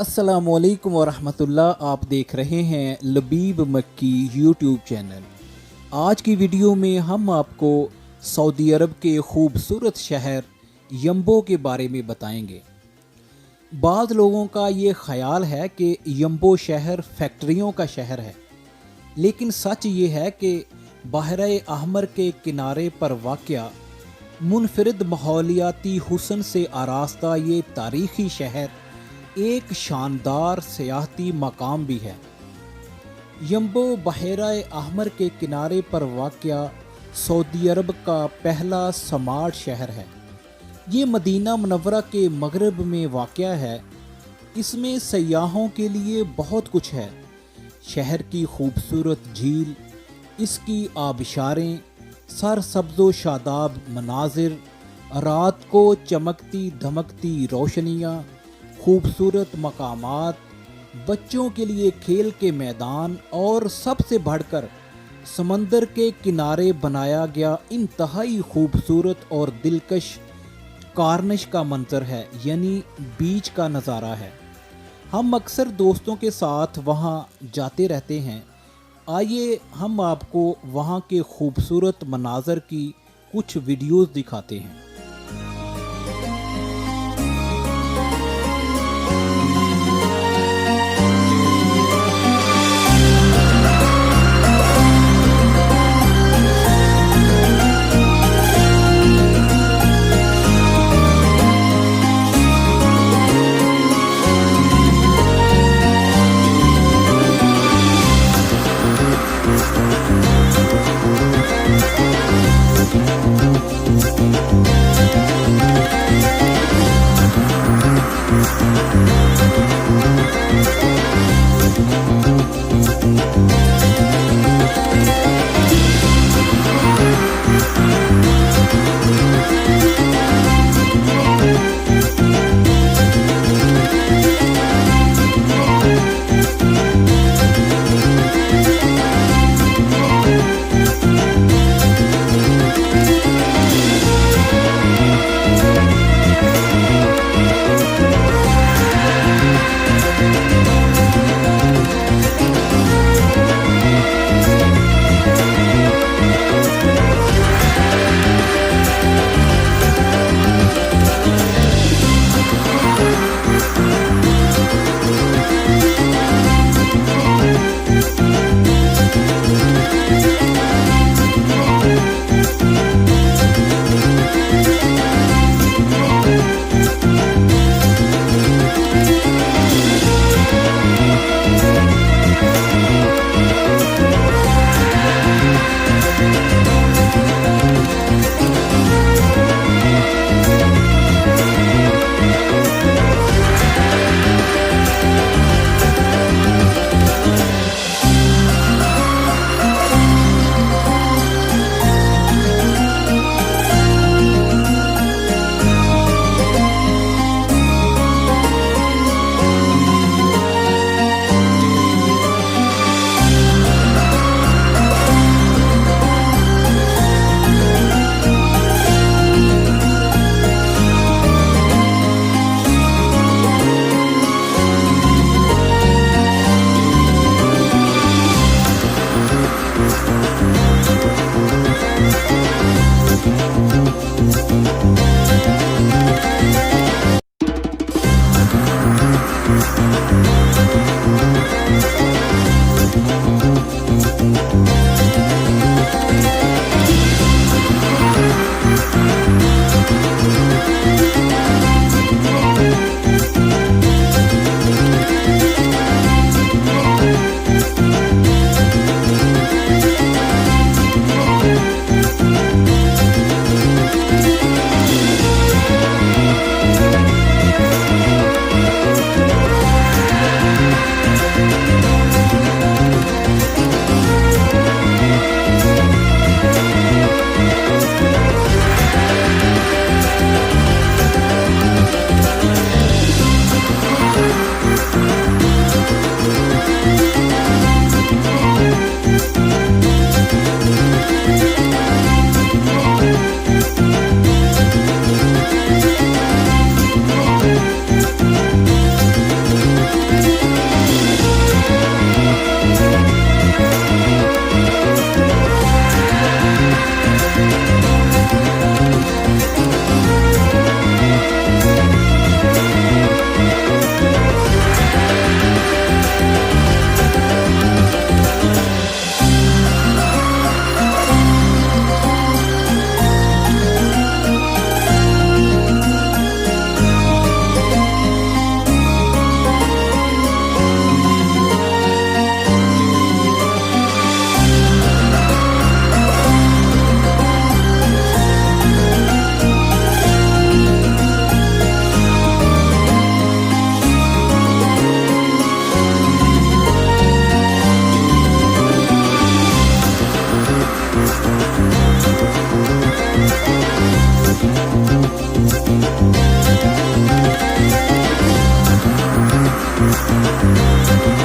अस्सलामुअलैकुम वरहमतुल्लाह। आप देख रहे हैं लबीब मक्की यूट्यूब चैनल। आज की वीडियो में हम आपको सऊदी अरब के खूबसूरत शहर यंबो के बारे में बताएंगे। बाद लोगों का ये ख्याल है कि यंबो शहर फैक्ट्रियों का शहर है, लेकिन सच ये है कि बहर अहमर के किनारे पर वाक़या मुनफरिद माहौलियाती हुस्न से आरास्ता ये तारीख़ी शहर एक शानदार सियाहती मकाम भी है। यंबो बहरा अहमर के किनारे पर वाक़या सऊदी अरब का पहला स्मार्ट शहर है। ये मदीना मुनव्वरा के मगरब में वाक़या है। इसमें सयाहों के लिए बहुत कुछ है। शहर की खूबसूरत झील, इसकी आबशारें, सरसब्ज़ो शादाब मनाजिर, रात को चमकती धमकती रोशनियाँ, खूबसूरत मकामात, बच्चों के लिए खेल के मैदान और सबसे बढ़कर समंदर के किनारे बनाया गया इंतहाई खूबसूरत और दिलकश कार्निश का मंजर है, यानी बीच का नज़ारा है। हम अक्सर दोस्तों के साथ वहाँ जाते रहते हैं। आइए हम आपको वहाँ के खूबसूरत मनाजर की कुछ वीडियोस दिखाते हैं। है।